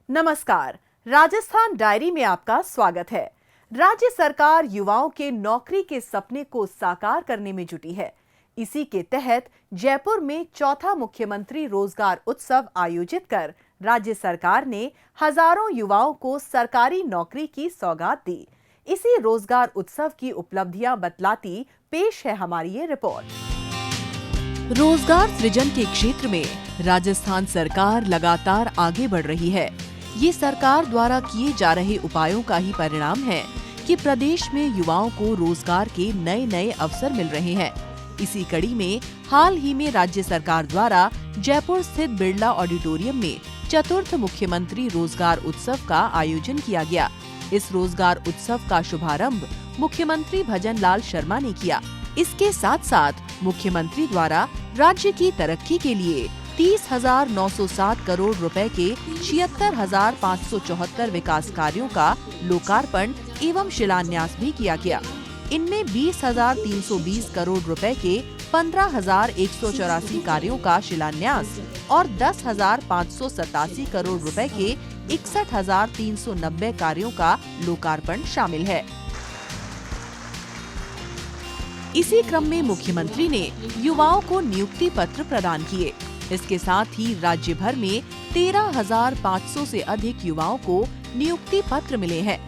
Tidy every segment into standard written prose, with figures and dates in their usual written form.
नमस्कार, राजस्थान डायरी में आपका स्वागत है। राज्य सरकार युवाओं के नौकरी के सपने को साकार करने में जुटी है। इसी के तहत जयपुर में चौथा मुख्यमंत्री रोजगार उत्सव आयोजित कर राज्य सरकार ने हजारों युवाओं को सरकारी नौकरी की सौगात दी। इसी रोजगार उत्सव की उपलब्धियां बतलाती पेश है हमारी ये रिपोर्ट। रोजगार सृजन के क्षेत्र में राजस्थान सरकार लगातार आगे बढ़ रही है। ये सरकार द्वारा किए जा रहे उपायों का ही परिणाम है कि प्रदेश में युवाओं को रोजगार के नए नए अवसर मिल रहे हैं। इसी कड़ी में हाल ही में राज्य सरकार द्वारा जयपुर स्थित बिरला ऑडिटोरियम में चतुर्थ मुख्यमंत्री रोजगार उत्सव का आयोजन किया गया। इस रोजगार उत्सव का शुभारंभ मुख्यमंत्री भजन लाल शर्मा ने किया। इसके साथ साथ मुख्यमंत्री द्वारा राज्य की तरक्की के लिए 30,907 करोड़ रुपए के 76,574 विकास कार्यों का लोकार्पण एवं शिलान्यास भी किया गया। इनमें 20,320 करोड़ रुपए के 15,184 कार्यों का शिलान्यास और 10,587 करोड़ रुपए के 61,390 कार्यों का लोकार्पण शामिल है। इसी क्रम में मुख्यमंत्री ने युवाओं को नियुक्ति पत्र प्रदान किए। इसके साथ ही राज्य भर में 13,500 से अधिक युवाओं को नियुक्ति पत्र मिले हैं।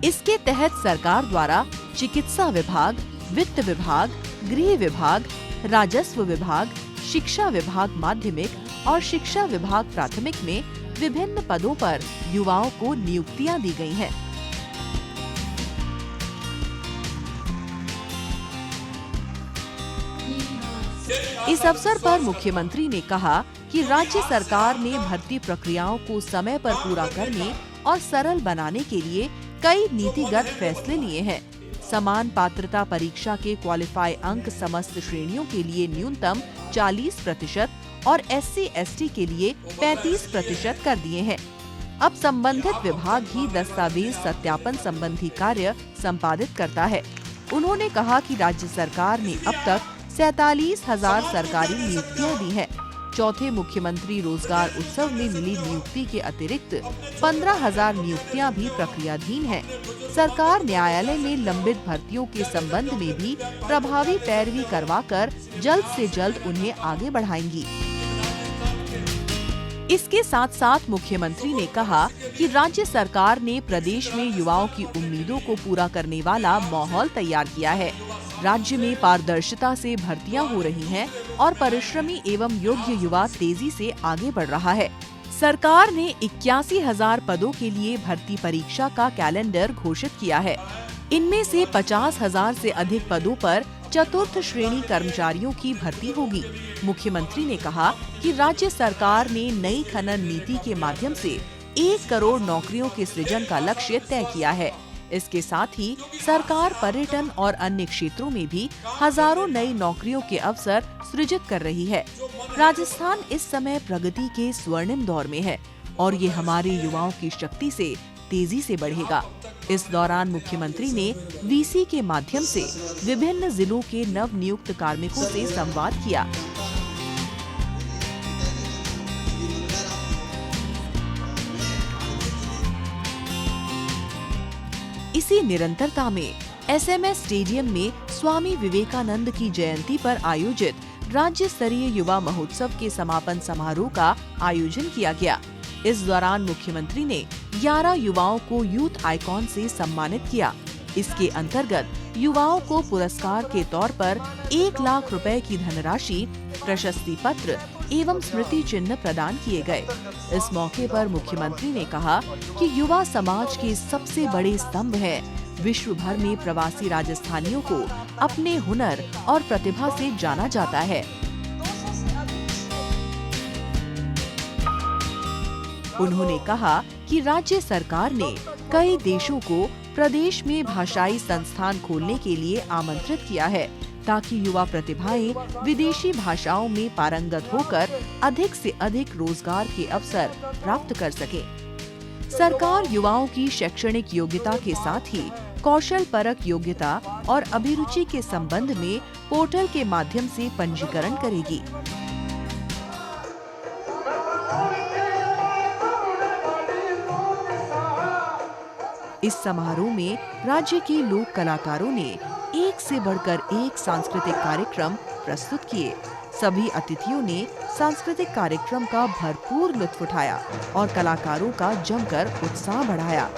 इसके तहत सरकार द्वारा चिकित्सा विभाग, वित्त विभाग, गृह विभाग, राजस्व विभाग, शिक्षा विभाग माध्यमिक और शिक्षा विभाग प्राथमिक में विभिन्न पदों पर युवाओं को नियुक्तियां दी गई हैं। इस अवसर पर मुख्यमंत्री ने कहा कि राज्य सरकार ने भर्ती प्रक्रियाओं को समय पर पूरा करने और सरल बनाने के लिए कई नीतिगत फैसले लिए हैं। समान पात्रता परीक्षा के क्वालिफाई अंक समस्त श्रेणियों के लिए न्यूनतम 40% और SC/ST के लिए 35% कर दिए हैं। अब संबंधित विभाग ही दस्तावेज सत्यापन संबंधी कार्य संपादित करता है। उन्होंने कहा कि राज्य सरकार ने अब तक 47,000 सरकारी नियुक्तियां दी हैं। चौथे मुख्यमंत्री रोजगार उत्सव में मिली नियुक्ति के अतिरिक्त 15,000 नियुक्तियां भी प्रक्रियाधीन हैं। सरकार न्यायालय में लंबित भर्तियों के संबंध में भी प्रभावी पैरवी करवाकर जल्द से जल्द उन्हें आगे बढ़ाएंगी। इसके साथ साथ मुख्यमंत्री ने कहा कि राज्य सरकार ने प्रदेश में युवाओं की उम्मीदों को पूरा करने वाला माहौल तैयार किया है। राज्य में पारदर्शिता से भर्तियां हो रही हैं और परिश्रमी एवं योग्य युवा तेजी से आगे बढ़ रहा है। सरकार ने 81,000 पदों के लिए भर्ती परीक्षा का कैलेंडर घोषित किया है। इनमें से 50,000 से अधिक पदों पर चतुर्थ श्रेणी कर्मचारियों की भर्ती होगी। मुख्यमंत्री ने कहा कि राज्य सरकार ने नई खनन नीति के माध्यम से 1 करोड़ नौकरियों के सृजन का लक्ष्य तय किया है। इसके साथ ही सरकार पर्यटन और अन्य क्षेत्रों में भी हजारों नई नौकरियों के अवसर सृजित कर रही है। राजस्थान इस समय प्रगति के स्वर्णिम दौर में है और ये हमारे युवाओं की शक्ति से तेजी से बढ़ेगा। इस दौरान मुख्यमंत्री ने VC के माध्यम से विभिन्न जिलों के नव नियुक्त कार्मिकों से संवाद किया। इसी निरंतरता में SMS स्टेडियम में स्वामी विवेकानंद की जयंती पर आयोजित राज्य स्तरीय युवा महोत्सव के समापन समारोह का आयोजन किया गया। इस दौरान मुख्यमंत्री ने 11 युवाओं को यूथ आइकॉन से सम्मानित किया। इसके अंतर्गत युवाओं को पुरस्कार के तौर पर 1 लाख रुपए की धनराशि, प्रशस्ति पत्र एवं स्मृति चिन्ह प्रदान किए गए। इस मौके पर मुख्यमंत्री ने कहा कि युवा समाज के सबसे बड़े स्तंभ है। विश्व भर में प्रवासी राजस्थानियों को अपने हुनर और प्रतिभा से जाना जाता है। उन्होंने कहा कि राज्य सरकार ने कई देशों को प्रदेश में भाषाई संस्थान खोलने के लिए आमंत्रित किया है ताकि युवा प्रतिभाएं विदेशी भाषाओं में पारंगत होकर अधिक से अधिक रोजगार के अवसर प्राप्त कर सके। सरकार युवाओं की शैक्षणिक योग्यता के साथ ही कौशल परक योग्यता और अभिरुचि के संबंध में पोर्टल के माध्यम से पंजीकरण करेगी। इस समारोह में राज्य के लोक कलाकारों ने एक से बढ़कर एक सांस्कृतिक कार्यक्रम प्रस्तुत किए। सभी अतिथियों ने सांस्कृतिक कार्यक्रम का भरपूर लुत्फ उठाया और कलाकारों का जमकर उत्साह बढ़ाया।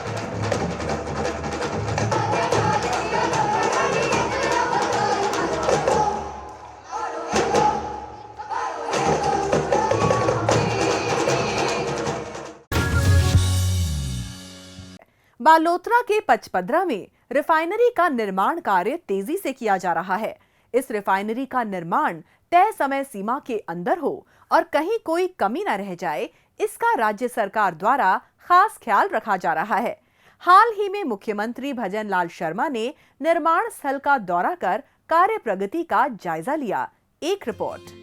बालोतरा के पचपदरा में रिफाइनरी का निर्माण कार्य तेजी से किया जा रहा है। इस रिफाइनरी का निर्माण तय समय सीमा के अंदर हो और कहीं कोई कमी न रह जाए, इसका राज्य सरकार द्वारा खास ख्याल रखा जा रहा है। हाल ही में मुख्यमंत्री भजन लाल शर्मा ने निर्माण स्थल का दौरा कर कार्य प्रगति का जायजा लिया। एक रिपोर्ट।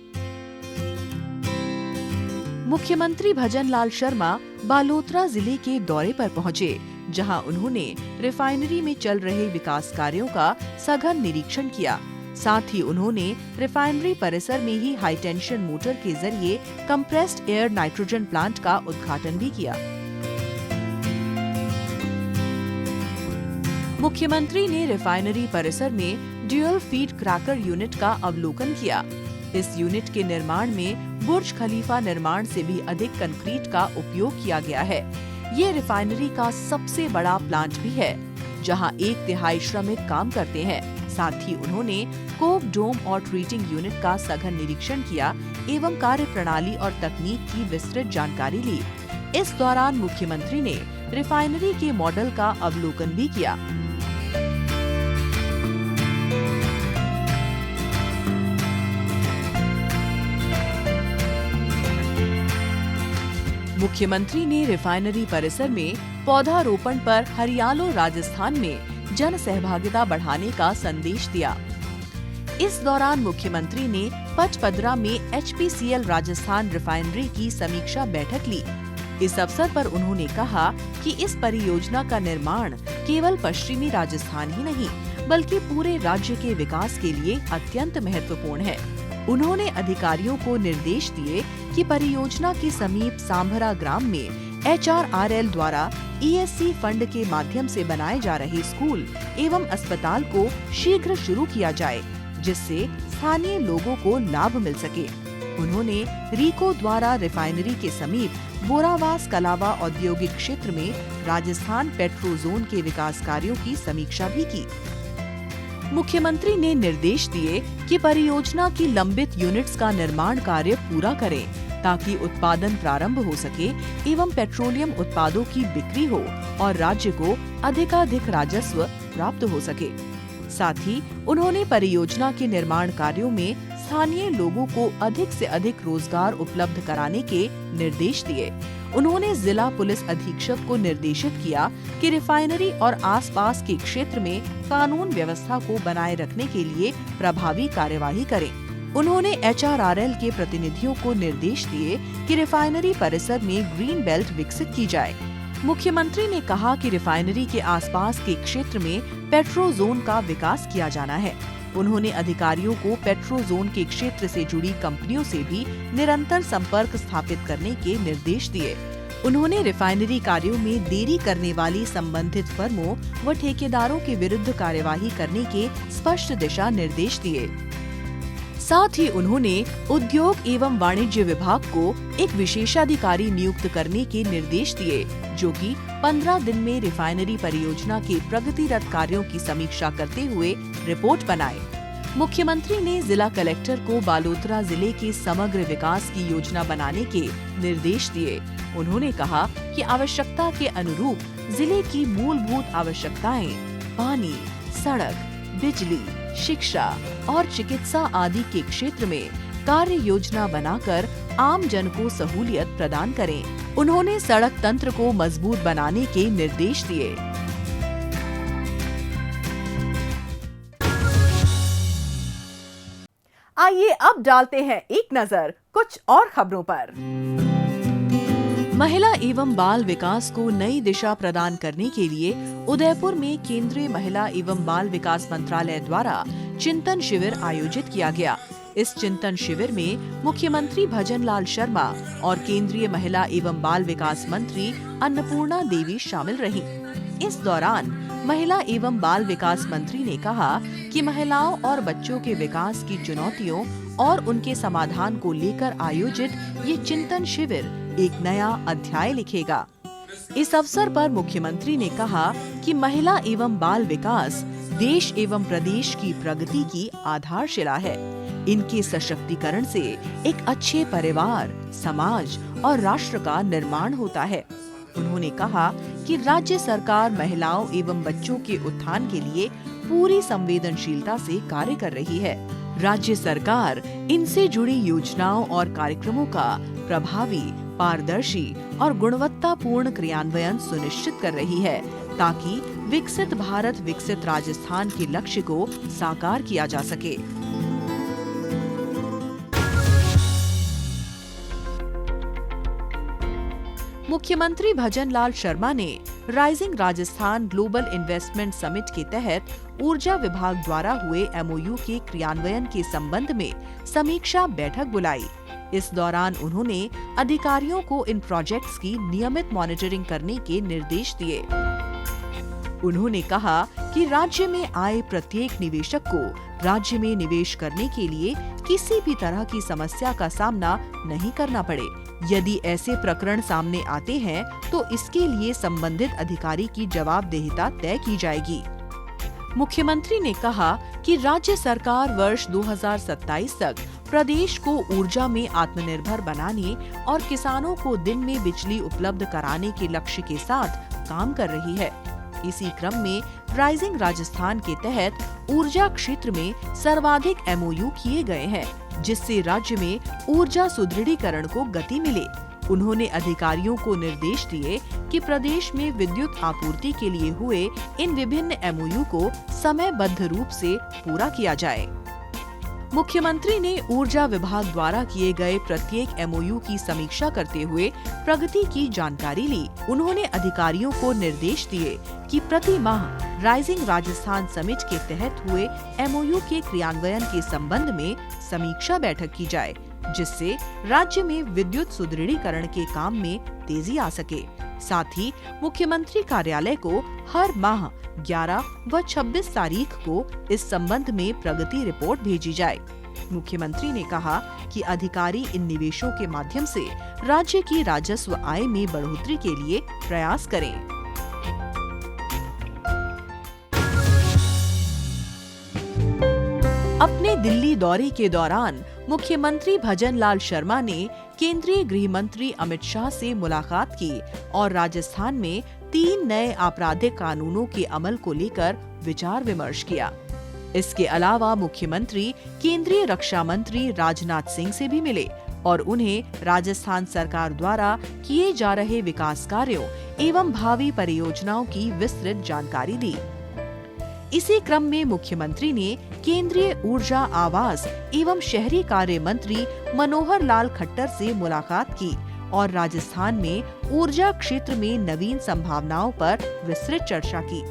मुख्यमंत्री भजन लाल शर्मा बालोतरा जिले के दौरे पर पहुंचे, जहां उन्होंने रिफाइनरी में चल रहे विकास कार्यों का सघन निरीक्षण किया। साथ ही उन्होंने रिफाइनरी परिसर में ही हाई टेंशन मोटर के जरिए कंप्रेस्ड एयर नाइट्रोजन प्लांट का उद्घाटन भी किया। मुख्यमंत्री ने रिफाइनरी परिसर में ड्यूअल फीड क्रैकर यूनिट का अवलोकन किया। इस यूनिट के निर्माण में बुर्ज खलीफा निर्माण से भी अधिक कंक्रीट का उपयोग किया गया है। ये रिफाइनरी का सबसे बड़ा प्लांट भी है, जहां 1/3 श्रमिक काम करते हैं। साथ ही उन्होंने कोक डोम और ट्रीटिंग यूनिट का सघन निरीक्षण किया एवं कार्य प्रणाली और तकनीक की विस्तृत जानकारी ली। इस दौरान मुख्यमंत्री ने रिफाइनरी के मॉडल का अवलोकन भी किया। मुख्यमंत्री ने रिफाइनरी परिसर में पौधारोपण पर हरियालो राजस्थान में जन सहभागिता बढ़ाने का संदेश दिया। इस दौरान मुख्यमंत्री ने पचपदरा में HPCL राजस्थान रिफाइनरी की समीक्षा बैठक ली। इस अवसर पर उन्होंने कहा कि इस परियोजना का निर्माण केवल पश्चिमी राजस्थान ही नहीं, बल्कि पूरे राज्य के विकास के लिए अत्यंत महत्वपूर्ण है। उन्होंने अधिकारियों को निर्देश दिए कि परियोजना के समीप सांभरा ग्राम में HRRL द्वारा ESC फंड के माध्यम से बनाए जा रहे स्कूल एवं अस्पताल को शीघ्र शुरू किया जाए, जिससे स्थानीय लोगों को लाभ मिल सके। उन्होंने रीको द्वारा रिफाइनरी के समीप बोरावास कलावा औद्योगिक क्षेत्र में राजस्थान पेट्रोजोन के विकास कार्यों की समीक्षा भी की। मुख्यमंत्री ने निर्देश दिए कि परियोजना की लंबित यूनिट्स का निर्माण कार्य पूरा करें, ताकि उत्पादन प्रारंभ हो सके एवं पेट्रोलियम उत्पादों की बिक्री हो और राज्य को अधिकाधिक राजस्व प्राप्त हो सके। साथ ही उन्होंने परियोजना के निर्माण कार्यों में स्थानीय लोगों को अधिक से अधिक रोजगार उपलब्ध कराने के निर्देश दिए। उन्होंने जिला पुलिस अधीक्षक को निर्देशित किया कि रिफाइनरी और आसपास के क्षेत्र में कानून व्यवस्था को बनाए रखने के लिए प्रभावी कार्यवाही करें। उन्होंने HRRL के प्रतिनिधियों को निर्देश दिए कि रिफाइनरी परिसर में ग्रीन बेल्ट विकसित की जाए। मुख्यमंत्री ने कहा कि रिफाइनरी के आसपास के क्षेत्र में पेट्रोजोन का विकास किया जाना है। उन्होंने अधिकारियों को पेट्रोजोन के क्षेत्र से जुड़ी कंपनियों से भी निरंतर संपर्क स्थापित करने के निर्देश दिए। उन्होंने रिफाइनरी कार्यों में देरी करने वाली संबंधित फर्मों व ठेकेदारों के विरुद्ध कार्यवाही करने के स्पष्ट दिशा निर्देश दिए। साथ ही उन्होंने उद्योग एवं वाणिज्य विभाग को एक विशेषाधिकारी नियुक्त करने के निर्देश दिए, जो कि 15 दिन में रिफाइनरी परियोजना के प्रगतिरत कार्यों की समीक्षा करते हुए रिपोर्ट बनाए। मुख्यमंत्री ने जिला कलेक्टर को बालोतरा जिले के समग्र विकास की योजना बनाने के निर्देश दिए। उन्होंने कहा कि आवश्यकता के अनुरूप जिले की मूलभूत आवश्यकताएं पानी, सड़क, बिजली, शिक्षा और चिकित्सा आदि के क्षेत्र में कार्य योजना बनाकर आम जन को सहूलियत प्रदान करें। उन्होंने सड़क तंत्र को मजबूत बनाने के निर्देश दिए। आइए अब डालते हैं एक नजर कुछ और खबरों पर। महिला एवं बाल विकास को नई दिशा प्रदान करने के लिए उदयपुर में केंद्रीय महिला एवं बाल विकास मंत्रालय द्वारा चिंतन शिविर आयोजित किया गया। इस चिंतन शिविर में मुख्यमंत्री भजन लाल शर्मा और केंद्रीय महिला एवं बाल विकास मंत्री अन्नपूर्णा देवी शामिल रहीं। इस दौरान महिला एवं बाल विकास मंत्री ने कहा कि महिलाओं और बच्चों के विकास की चुनौतियों और उनके समाधान को लेकर आयोजित ये चिंतन शिविर एक नया अध्याय लिखेगा। इस अवसर पर मुख्यमंत्री ने कहा कि महिला एवं बाल विकास देश एवं प्रदेश की प्रगति की आधारशिला है। इनके सशक्तिकरण से एक अच्छे परिवार, समाज और राष्ट्र का निर्माण होता है। उन्होंने कहा कि राज्य सरकार महिलाओं एवं बच्चों के उत्थान के लिए पूरी संवेदनशीलता से कार्य कर रही है। राज्य सरकार इनसे जुड़ी योजनाओं और कार्यक्रमों का प्रभावी, पारदर्शी और गुणवत्तापूर्ण क्रियान्वयन सुनिश्चित कर रही है, ताकि विकसित भारत विकसित राजस्थान के लक्ष्य को साकार किया जा सके। मुख्यमंत्री भजनलाल शर्मा ने rising Rajasthan global investment summit के तहत ऊर्जा विभाग द्वारा हुए MOU के क्रियान्वयन के संबंध में समीक्षा बैठक बुलाई। इस दौरान उन्होंने अधिकारियों को इन प्रोजेक्ट्स की नियमित मॉनिटरिंग करने के निर्देश दिए। उन्होंने कहा कि राज्य में आए प्रत्येक निवेशक को राज्य में निवेश करने के लिए किसी भी तरह की समस्या का सामना नहीं करना पड़े। यदि ऐसे प्रकरण सामने आते हैं तो इसके लिए संबंधित अधिकारी की जवाबदेहिता तय की जाएगी। मुख्यमंत्री ने कहा कि राज्य सरकार वर्ष 2027 तक प्रदेश को ऊर्जा में आत्मनिर्भर बनाने और किसानों को दिन में बिजली उपलब्ध कराने के लक्ष्य के साथ काम कर रही है। इसी क्रम में राइजिंग राजस्थान के तहत ऊर्जा क्षेत्र में सर्वाधिक MOU किए गए हैं, जिससे राज्य में ऊर्जा सुदृढ़ीकरण को गति मिले। उन्होंने अधिकारियों को निर्देश दिए कि प्रदेश में विद्युत आपूर्ति के लिए हुए इन विभिन्न MOU को समयबद्ध रूप से पूरा किया जाए। मुख्यमंत्री ने ऊर्जा विभाग द्वारा किए गए प्रत्येक MOU की समीक्षा करते हुए प्रगति की जानकारी ली। उन्होंने अधिकारियों को निर्देश दिए कि प्रति माह राइजिंग राजस्थान समिट के तहत हुए MOU के क्रियान्वयन के संबंध में समीक्षा बैठक की जाए, जिससे राज्य में विद्युत सुदृढ़ीकरण के काम में तेजी आ सके। साथ ही मुख्यमंत्री कार्यालय को हर माह 11 व 26 तारीख को इस संबंध में प्रगति रिपोर्ट भेजी जाए। मुख्यमंत्री ने कहा कि अधिकारी इन निवेशों के माध्यम से राज्य की राजस्व आय में बढ़ोतरी के लिए प्रयास करें। अपने दिल्ली दौरे के दौरान मुख्यमंत्री भजनलाल शर्मा ने केंद्रीय गृह मंत्री अमित शाह से मुलाकात की और राजस्थान में 3 नए आपराधिक कानूनों के अमल को लेकर विचार विमर्श किया। इसके अलावा मुख्यमंत्री केंद्रीय रक्षा मंत्री राजनाथ सिंह से भी मिले और उन्हें राजस्थान सरकार द्वारा किए जा रहे विकास कार्यों एवं भावी परियोजनाओं की विस्तृत जानकारी दी। इसी क्रम में मुख्यमंत्री ने केंद्रीय ऊर्जा, आवास एवं शहरी कार्य मंत्री मनोहर लाल खट्टर से मुलाकात की और राजस्थान में ऊर्जा क्षेत्र में नवीन संभावनाओं पर विस्तृत चर्चा की।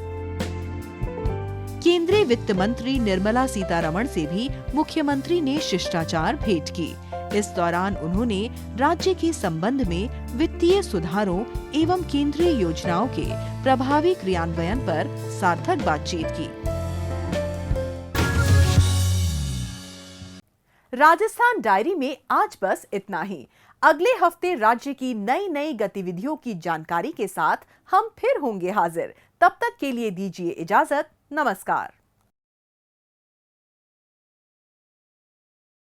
केंद्रीय वित्त मंत्री निर्मला सीतारमण से भी मुख्यमंत्री ने शिष्टाचार भेंट की। इस दौरान उन्होंने राज्य के संबंध में वित्तीय सुधारों एवं केंद्रीय योजनाओं के प्रभावी क्रियान्वयन पर सार्थक बातचीत की। राजस्थान डायरी में आज बस इतना ही। अगले हफ्ते राज्य की नई नई गतिविधियों की जानकारी के साथ हम फिर होंगे हाजिर। तब तक के लिए दीजिए इजाजत। नमस्कार।